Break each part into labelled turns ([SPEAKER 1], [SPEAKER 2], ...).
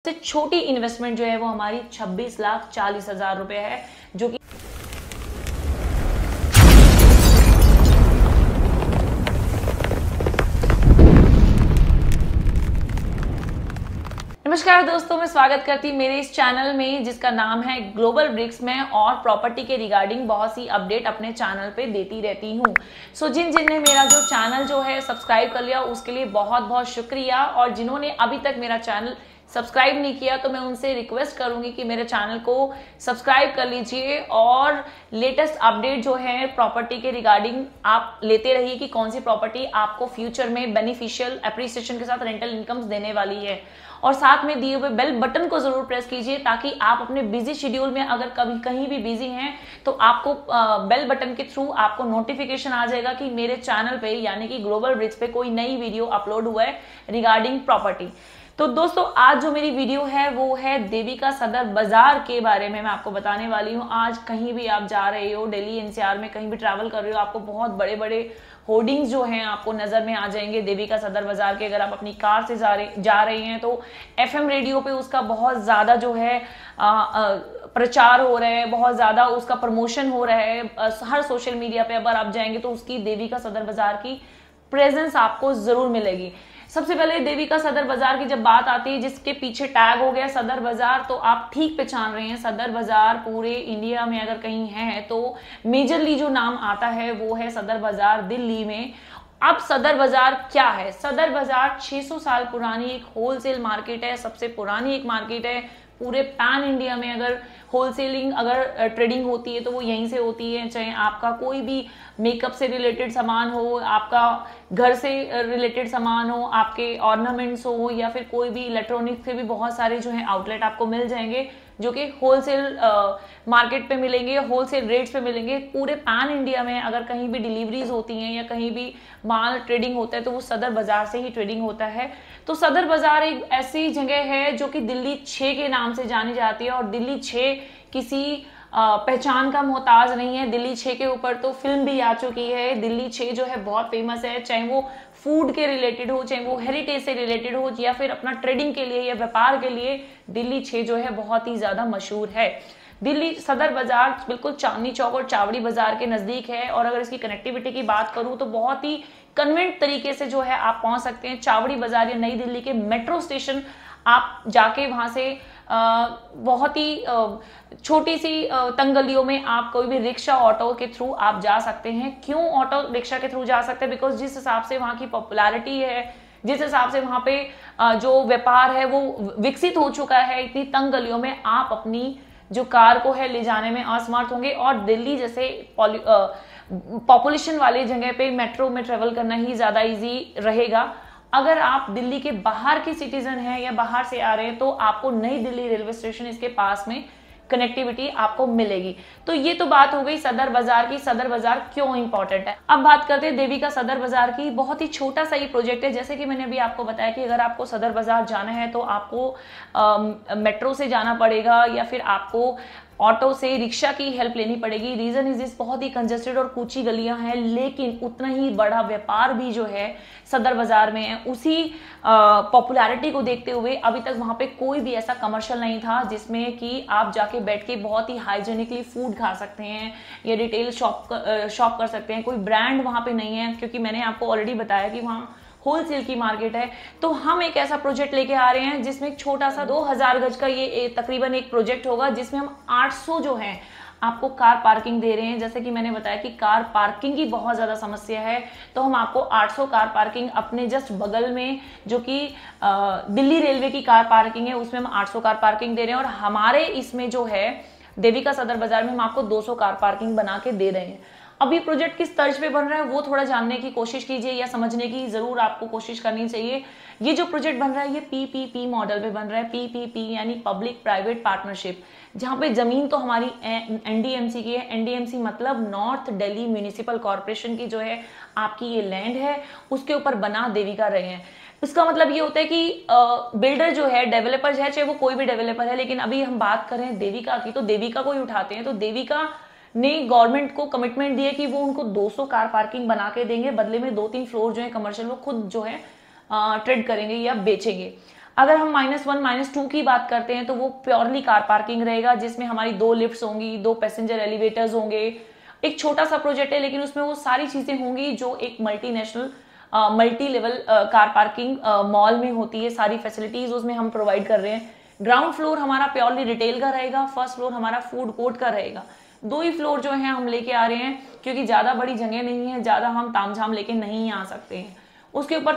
[SPEAKER 1] सबसे छोटी इन्वेस्टमेंट जो है वो हमारी 26,40,000 रुपए है, जो कि नमस्कार दोस्तों, मैं स्वागत करती हूँ मेरे इस चैनल में जिसका नाम है ग्लोबल ब्रिक्स में, और प्रॉपर्टी के रिगार्डिंग बहुत सी अपडेट अपने चैनल पे देती रहती हूँ। सो जिनने मेरा जो चैनल जो है सब्सक्राइब कर लिया उसके लिए बहुत बहुत शुक्रिया, और जिन्होंने अभी तक मेरा चैनल सब्सक्राइब नहीं किया तो मैं उनसे रिक्वेस्ट करूंगी कि मेरे चैनल को सब्सक्राइब कर लीजिए और लेटेस्ट अपडेट जो है प्रॉपर्टी के रिगार्डिंग आप लेते रहिए कि कौन सी प्रॉपर्टी आपको फ्यूचर में बेनिफिशियल एप्रिसिएशन के साथ रेंटल इनकम्स देने वाली है। और साथ में दिए हुए बेल बटन को जरूर प्रेस कीजिए ताकि आप अपने बिजी शेड्यूल में अगर कभी कहीं भी बिजी हैं तो आपको बेल बटन के थ्रू आपको नोटिफिकेशन आ जाएगा कि मेरे चैनल पे यानी कि ग्लोबल ब्रिक्स पे कोई नई वीडियो अपलोड हुआ है रिगार्डिंग प्रॉपर्टी। तो दोस्तों, आज जो मेरी वीडियो है वो है देविका सदर बाजार के बारे में मैं आपको बताने वाली हूँ। आज कहीं भी आप जा रहे हो, दिल्ली एनसीआर में कहीं भी ट्रैवल कर रहे हो, आपको बहुत बड़े बड़े होर्डिंग्स जो हैं आपको नजर में आ जाएंगे देविका सदर बाजार के। अगर आप अपनी कार से जा रहे हैं तो एफएम रेडियो पे उसका बहुत ज्यादा जो है प्रचार हो रहा है, बहुत ज्यादा उसका प्रमोशन हो रहा है। हर सोशल मीडिया पे अगर आप जाएंगे तो उसकी देविका सदर बाजार की प्रेजेंस आपको जरूर मिलेगी। सबसे पहले देविका सदर बाजार की जब बात आती है, जिसके पीछे टैग हो गया सदर बाजार, तो आप ठीक पहचान रहे हैं। सदर बाजार पूरे इंडिया में अगर कहीं है तो मेजरली जो नाम आता है वो है सदर बाजार दिल्ली में। अब सदर बाजार क्या है? सदर बाजार 600 साल पुरानी एक होलसेल मार्केट है, सबसे पुरानी एक मार्केट है पूरे पैन इंडिया में। अगर होलसेलिंग अगर ट्रेडिंग होती है तो वो यहीं से होती है, चाहे आपका कोई भी मेकअप से रिलेटेड सामान हो, आपका घर से रिलेटेड सामान हो, आपके ऑर्नामेंट्स हो, या फिर कोई भी इलेक्ट्रॉनिक के भी बहुत सारे जो है आउटलेट आपको मिल जाएंगे जो कि होलसेल मार्केट पे मिलेंगे, होलसेल रेट्स पे मिलेंगे। पूरे पैन इंडिया में अगर कहीं भी डिलीवरीज होती हैं या कहीं भी माल ट्रेडिंग होता है तो वो सदर बाजार से ही ट्रेडिंग होता है। तो सदर बाजार एक ऐसी जगह है जो कि दिल्ली 6 के नाम से जानी जाती है, और दिल्ली 6 किसी पहचान का मोहताज नहीं है। दिल्ली 6 के ऊपर तो फिल्म भी आ चुकी है। दिल्ली 6 जो है बहुत फेमस है, चाहे वो फूड के रिलेटेड हो, चाहे वो हेरिटेज से रिलेटेड हो, या फिर अपना ट्रेडिंग के लिए या व्यापार के लिए दिल्ली 6 जो है बहुत ही ज्यादा मशहूर है। दिल्ली सदर बाजार बिल्कुल चांदनी चौक और चावड़ी बाजार के नजदीक है, और अगर इसकी कनेक्टिविटी की बात करूं तो बहुत ही कन्वेंट तरीके से जो है आप पहुंच सकते हैं। चावड़ी बाजार या नई दिल्ली के मेट्रो स्टेशन आप जाके वहां से बहुत ही छोटी सी तंग गलियों में आप कोई भी रिक्शा ऑटो के थ्रू आप जा सकते हैं। क्यों ऑटो रिक्शा के थ्रू जा सकते हैं? बिकॉज जिस हिसाब से वहां की पॉपुलैरिटी है, जिस हिसाब से वहां पे जो व्यापार है वो विकसित हो चुका है, इतनी तंग गलियों में आप अपनी जो कार को है ले जाने में असमर्थ होंगे। और दिल्ली जैसे पॉपुलेशन वाली जगह पे मेट्रो में ट्रेवल करना ही ज्यादा इजी रहेगा। अगर आप दिल्ली के बाहर के सिटीजन हैं या बाहर से आ रहे हैं तो आपको नई दिल्ली रेलवे स्टेशन इसके पास में कनेक्टिविटी आपको मिलेगी। तो ये तो बात हो गई सदर बाजार की। सदर बाजार क्यों इंपॉर्टेंट है, अब बात करते हैं देविका सदर बाजार की। बहुत ही छोटा सा ये प्रोजेक्ट है। जैसे कि मैंने अभी आपको बताया कि अगर आपको सदर बाजार जाना है तो आपको मेट्रो से जाना पड़ेगा या फिर आपको ऑटो से रिक्शा की हेल्प लेनी पड़ेगी। रीजन इज दिस, बहुत ही कंजेस्टेड और कूची गलियां हैं, लेकिन उतना ही बड़ा व्यापार भी जो है सदर बाजार में है। उसी पॉपुलैरिटी को देखते हुए अभी तक वहां पे कोई भी ऐसा कमर्शियल नहीं था जिसमें कि आप जाके बैठ के बहुत ही हाइजेनिकली फूड खा सकते हैं या रिटेल शॉप कर सकते हैं। कोई ब्रांड वहां पे नहीं है, क्योंकि मैंने आपको ऑलरेडी बताया कि वहां होलसेल की मार्केट है। तो हम एक ऐसा प्रोजेक्ट लेके आ रहे हैं जिसमें एक छोटा सा 2000 गज का ये तकरीबन एक प्रोजेक्ट होगा, जिसमें हम 800 जो है आपको कार पार्किंग दे रहे हैं। जैसे कि मैंने बताया कि कार पार्किंग की बहुत ज्यादा समस्या है, तो हम आपको 800 कार पार्किंग अपने जस्ट बगल में, जो कि दिल्ली रेलवे की कार पार्किंग है, उसमें हम 800 कार पार्किंग दे रहे हैं। और हमारे इसमें जो है देविका सदर बाजार में हम आपको 200 कार पार्किंग बना के दे रहे हैं। अब ये प्रोजेक्ट किस तर्ज पे बन रहा है वो थोड़ा जानने की कोशिश कीजिए, या समझने की जरूर आपको कोशिश करनी चाहिए। ये जो प्रोजेक्ट बन रहा है ये पीपीपी मॉडल पे बन रहा है। पीपीपी यानी पब्लिक प्राइवेट पार्टनरशिप, जहां पे जमीन तो हमारी एनडीएमसी की है। एनडीएमसी मतलब नॉर्थ दिल्ली म्यूनिसिपल कॉर्पोरेशन की जो है आपकी ये लैंड है, उसके ऊपर बना देविका रहे हैं। इसका मतलब ये होता है कि बिल्डर जो है, डेवलपर है, चाहे वो कोई भी डेवलपर है, लेकिन अभी हम बात करें देविका की तो देविका को ही उठाते हैं। तो देविका ने गवर्नमेंट को कमिटमेंट दिया कि वो उनको 200 कार पार्किंग बना के देंगे, बदले में 2-3 फ्लोर जो है कमर्शियल वो खुद जो है ट्रेड करेंगे या बेचेंगे। अगर हम -1 -2 की बात करते हैं तो वो प्योरली कार पार्किंग रहेगा, जिसमें हमारी 2 लिफ्ट्स होंगी, 2 पैसेंजर एलिवेटर्स होंगे। एक छोटा सा प्रोजेक्ट है लेकिन उसमें वो सारी चीजें होंगी जो एक multinational multi level car parking mall में होती है। सारी फैसिलिटीज उसमें हम प्रोवाइड कर रहे हैं। ग्राउंड फ्लोर हमारा प्योरली रिटेल का रहेगा, फर्स्ट फ्लोर हमारा फूड कोर्ट का रहेगा। 2 ही फ्लोर जो है हम लेके आ रहे हैं क्योंकि ज्यादा बड़ी जगह नहीं है, ज्यादा हम तामझाम लेके नहीं आ सकते हैं। उसके ऊपर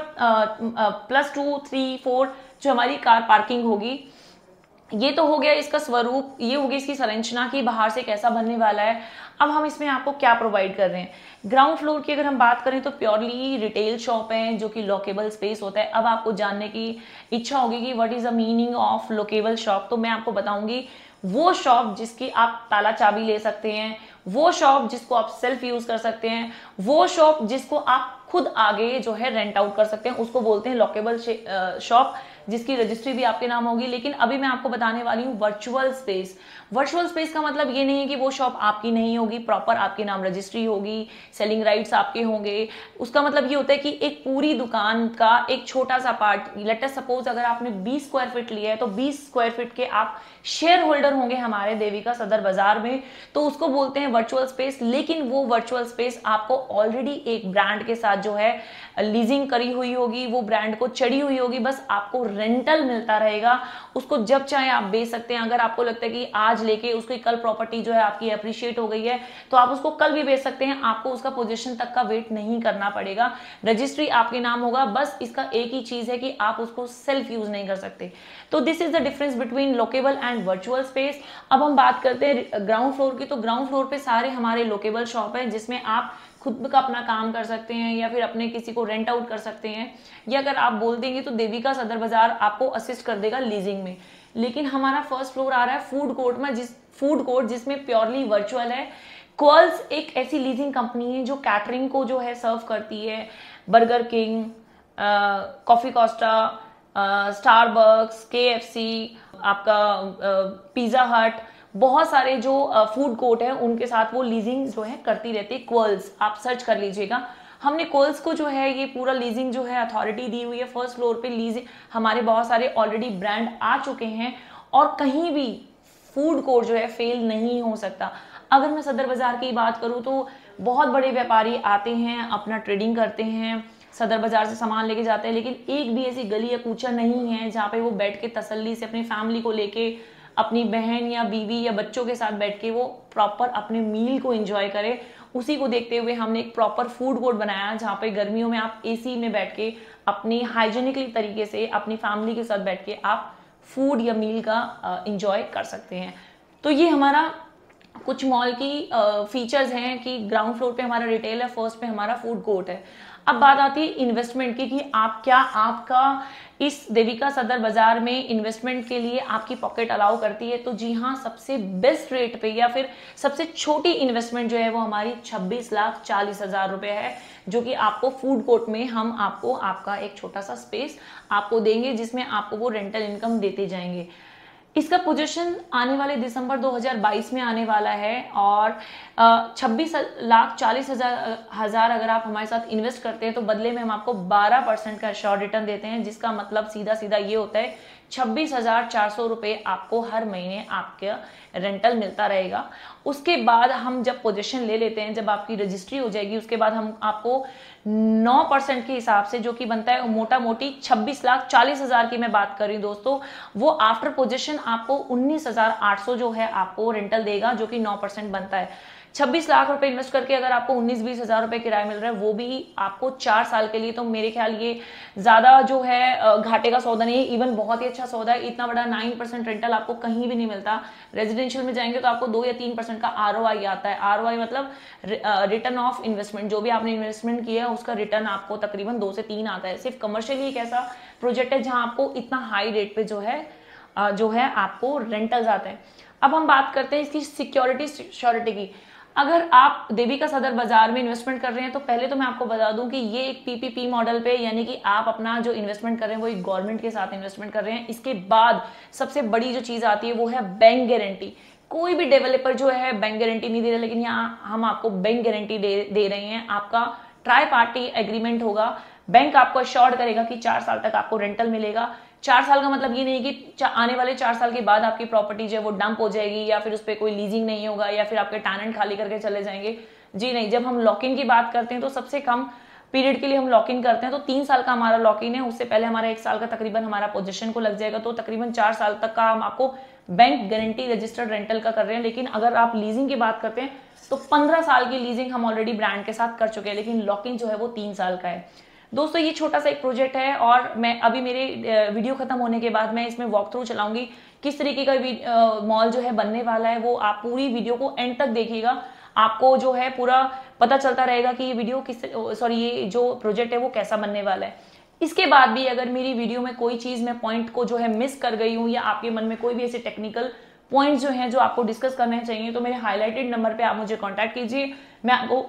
[SPEAKER 1] +2, 3, 4 जो हमारी कार पार्किंग होगी। ये तो हो गया इसका स्वरूप, ये हो गई इसकी संरचना की बाहर से कैसा बनने वाला है। अब हम इसमें आपको क्या प्रोवाइड कर रहे हैं। ग्राउंड फ्लोर की अगर हम बात करें तो प्योरली रिटेल शॉप है जो कि लॉकेबल स्पेस होता है। अब आपको जानने की इच्छा होगी कि what is the meaning of lockable shop, तो मैं आपको बताऊंगी वो शॉप जिसकी आप ताला चाबी ले सकते हैं, वो शॉप जिसको आप सेल्फ यूज कर सकते हैं, वो शॉप जिसको आप खुद आगे जो है रेंट आउट कर सकते हैं, उसको बोलते हैं लॉकेबल शॉप, जिसकी रजिस्ट्री भी आपके नाम होगी। लेकिन अभी मैं आपको बताने वाली हूँ वर्चुअल स्पेस। वर्चुअल स्पेस का मतलब ये नहीं है कि वो शॉप आपकी नहीं होगी, प्रॉपर आपके नाम रजिस्ट्री होगी, सेलिंग राइट्स आपके होंगे। उसका मतलब ये होता है कि एक पूरी दुकान का एक छोटा सा पार्ट, लेट अस सपोज अगर आपने 20 स्क्वायर फीट लिया है तो 20 स्क्वायर फीट के आप शेयर होल्डर होंगे हमारे देविका सदर बाजार में, तो उसको बोलते हैं वर्चुअल स्पेस। लेकिन वो वर्चुअल स्पेस आपको ऑलरेडी एक ब्रांड के साथ जो है लीजिंग करी हुई होगी, वो ब्रांड को चढ़ी हुई होगी, बस आपको रेंटल मिलता रहेगा। उसको जब चाहे आप बेच सकते हैं। अगर आपको लगता है कि आज लेके उसकी कल प्रॉपर्टी जो है आपकी अप्रिशिएट हो गई है तो आप उसको कल भी बेच सकते हैं, आपको उसका पोजीशन तक का वेट नहीं करना पड़ेगा, रजिस्ट्री आपके नाम होगा। बस इसका एक ही चीज है कि आप उसको सेल्फ यूज नहीं कर सकते। तो this is the difference between lockable and virtual space. अब हम बात करते हैं ग्राउंड फ्लोर की, तो ग्राउंड फ्लोर पे सारे हमारे लोकेबल शॉप है जिसमें आप खुद का अपना काम कर सकते हैं या फिर अपने किसी को रेंट आउट कर सकते हैं, या अगर आप बोल देंगे तो देविका सदर बाजार आपको असिस्ट कर देगा लीजिंग में। लेकिन हमारा फर्स्ट फ्लोर आ रहा है फूड कोर्ट में, फूड कोर्ट जिसमें प्योरली वर्चुअल है। क्वर्ल्स एक ऐसी लीजिंग कंपनी है जो कैटरिंग को जो है सर्व करती है। Burger King, coffee Costa, Starbucks, KFC, आपका पिज्जा हट, बहुत सारे जो फूड कोर्ट है उनके साथ वो लीजिंग जो है करती रहती है। क्वर्ल्स आप सर्च कर लीजिएगा। हमने क्वर्ल्स को जो है ये पूरा लीजिंग जो है अथॉरिटी दी हुई है। फर्स्ट फ्लोर पे लीजिंग हमारे बहुत सारे ऑलरेडी ब्रांड आ चुके हैं और कहीं भी फूड कोर्ट जो है फेल नहीं हो सकता। अगर मैं सदर बाजार की बात करूं तो बहुत बड़े व्यापारी आते हैं, अपना ट्रेडिंग करते हैं, सदर बाजार से सामान लेके जाते हैं, लेकिन एक भी ऐसी गली या कूचा नहीं है जहाँ पे वो बैठ के तसल्ली से अपनी फैमिली को लेके, अपनी बहन या बीवी या बच्चों के साथ बैठ के वो प्रॉपर अपने मील को एंजॉय करे। उसी को देखते हुए हमने एक प्रॉपर फूड कोर्ट बनाया जहाँ पे गर्मियों में आप AC में बैठ के अपनी हाइजीनिकली तरीके से अपनी फैमिली के साथ बैठ के आप फूड या मील का एंजॉय कर सकते हैं। तो ये हमारा कुछ मॉल की फीचर्स हैं कि ग्राउंड फ्लोर पे हमारा रिटेल है, फर्स्ट पे हमारा फूड कोर्ट है। अब बात आती है इन्वेस्टमेंट की कि आपका इस देविका सदर बाजार में इन्वेस्टमेंट के लिए आपकी पॉकेट अलाउ करती है। तो जी हाँ, सबसे बेस्ट रेट पे या फिर सबसे छोटी इन्वेस्टमेंट जो है वो हमारी 26,40,000 रुपए है, जो कि आपको फूड कोर्ट में हम आपको आपका एक छोटा सा स्पेस आपको देंगे जिसमें आपको वो रेंटल इनकम देते जाएंगे। इसका पोजीशन आने वाले दिसंबर 2022 में आने वाला है और 26,40,000 अगर आप हमारे साथ इन्वेस्ट करते हैं तो बदले में हम आपको 12% का श्योर रिटर्न देते हैं, जिसका मतलब सीधा सीधा ये होता है 26,400 रुपये आपको हर महीने आपके रेंटल मिलता रहेगा। उसके बाद हम जब पोजीशन ले लेते हैं, जब आपकी रजिस्ट्री हो जाएगी, उसके बाद हम आपको 9% के हिसाब से जो कि बनता है मोटा मोटी 26,40,000 की मैं बात कर रही हूँ दोस्तों, वो आफ्टर पोजीशन आपको 19,800 जो है आपको रेंटल देगा, जो कि 9% बनता है। 26 लाख रुपए इन्वेस्ट करके अगर आपको 19-20 हजार रुपए किराया मिल रहा है, वो भी आपको 4 साल के लिए, तो मेरे ख्याल ये ज्यादा जो है घाटे का सौदा नहीं है, इवन बहुत ही अच्छा सौदा है। इतना बड़ा 9% रेंटल आपको कहीं भी नहीं मिलता। रेजिडेंशियल में जाएंगे तो आपको 2 या 3% का ROI आता है। ROI मतलब रिटर्न ऑफ इन्वेस्टमेंट, जो भी आपने इन्वेस्टमेंट किया है उसका रिटर्न आपको तकरीबन 2 से 3 आता है। सिर्फ कमर्शियल एक ऐसा प्रोजेक्ट है जहां आपको इतना हाई रेट पे जो है आपको रेंटल्स आते हैं। अब हम बात करते हैं इसकी सिक्योरिटी की। अगर आप देविका सदर बाजार में इन्वेस्टमेंट कर रहे हैं तो पहले तो मैं आपको बता दूं कि ये एक PPP मॉडल पे, यानी कि आप अपना जो इन्वेस्टमेंट कर रहे हैं वो एक गवर्नमेंट के साथ इन्वेस्टमेंट कर रहे हैं। इसके बाद सबसे बड़ी जो चीज आती है वो है बैंक गारंटी। कोई भी डेवलपर जो है बैंक गारंटी नहीं दे रहा, लेकिन यहाँ हम आपको बैंक गारंटी दे रहे हैं। आपका ट्राई पार्टी एग्रीमेंट होगा, बैंक आपको अश्योर्ड करेगा कि 4 साल तक आपको रेंटल मिलेगा। 4 साल का मतलब ये नहीं कि आने वाले 4 साल के बाद आपकी प्रॉपर्टी जो है वो डंप हो जाएगी या फिर उस पर कोई लीजिंग नहीं होगा या फिर आपके टेनेंट खाली करके चले जाएंगे। जी नहीं, जब हम लॉक इन की बात करते हैं तो सबसे कम पीरियड के लिए हम लॉक इन करते हैं तो 3 साल का हमारा लॉक इन है। उससे पहले हमारा 1 साल का तकरीबन हमारा पोजीशन को लग जाएगा, तो तकरीबन 4 साल तक का हम आपको बैंक गारंटी रजिस्टर्ड रेंटल का कर रहे हैं। लेकिन अगर आप लीजिंग की बात करते हैं तो 15 साल की लीजिंग हम ऑलरेडी ब्रांड के साथ कर चुके हैं, लेकिन लॉक इन जो है वो 3 साल का है। दोस्तों ये छोटा सा एक प्रोजेक्ट है और मैं अभी मेरे वीडियो खत्म होने के बाद मैं इसमें वॉक थ्रू चलाऊंगी किस तरीके का मॉल जो है बनने वाला है। वो आप पूरी वीडियो को एंड तक देखिएगा, आपको जो है पूरा पता चलता रहेगा कि ये वीडियो ये जो प्रोजेक्ट है वो कैसा बनने वाला है। इसके बाद भी अगर मेरी वीडियो में कोई चीज मैं पॉइंट को जो है मिस कर गई हूँ या आपके मन में कोई भी ऐसे टेक्निकल पॉइंट्स जो हैं जो आपको डिस्कस करने चाहिए तो मेरे हाईलाइटेड नंबर पे आप मुझे कांटेक्ट कीजिए, मैं आपको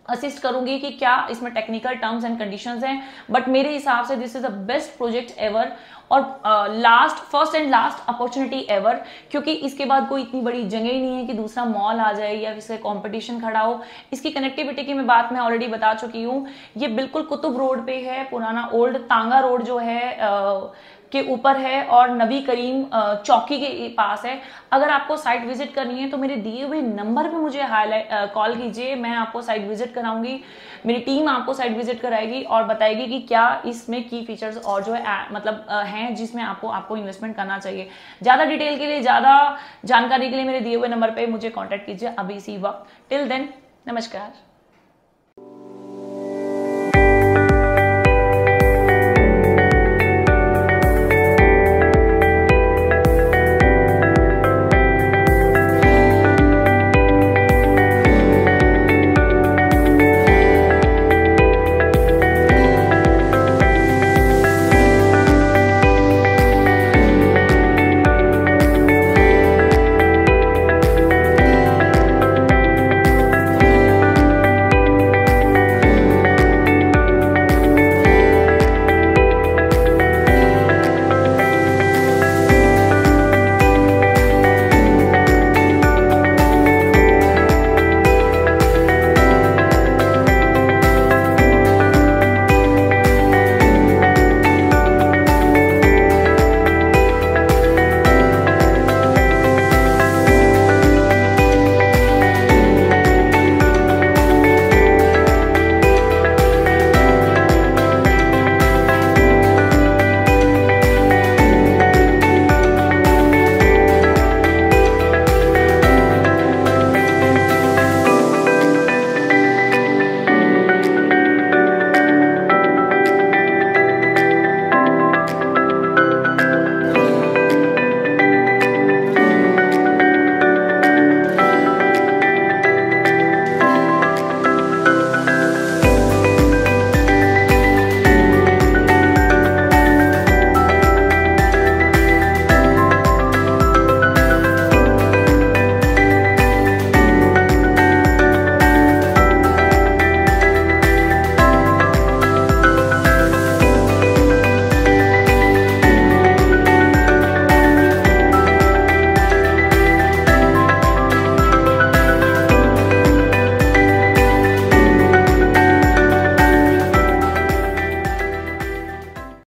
[SPEAKER 1] असिस्ट करूंगी कि क्या इसमें टेक्निकल टर्म्स एंड कंडीशंस हैं। बट मेरे हिसाब से this is the best project ever और first and last opportunity ever, क्योंकि इसके बाद कोई इतनी बड़ी जगह ही नहीं है कि दूसरा मॉल आ जाए या इससे कंपटीशन खड़ा हो। इसकी कनेक्टिविटी की बात मैं ऑलरेडी बता चुकी हूँ। ये बिल्कुल कुतुब रोड पे है, पुराना ओल्ड तांगा रोड जो है के ऊपर है और नबी करीम चौकी के पास है। अगर आपको साइट विजिट करनी है तो मेरे दिए हुए नंबर पे मुझे कॉल कीजिए, मैं आपको साइट विजिट कराऊंगी, मेरी टीम आपको साइट विजिट कराएगी और बताएगी कि क्या इसमें की फीचर्स और जो है मतलब हैं जिसमें आपको इन्वेस्टमेंट करना चाहिए। ज्यादा डिटेल के लिए, ज्यादा जानकारी के लिए मेरे दिए हुए नंबर पे मुझे कॉन्टेक्ट कीजिए अभी इसी वक्त। टिल देन, नमस्कार।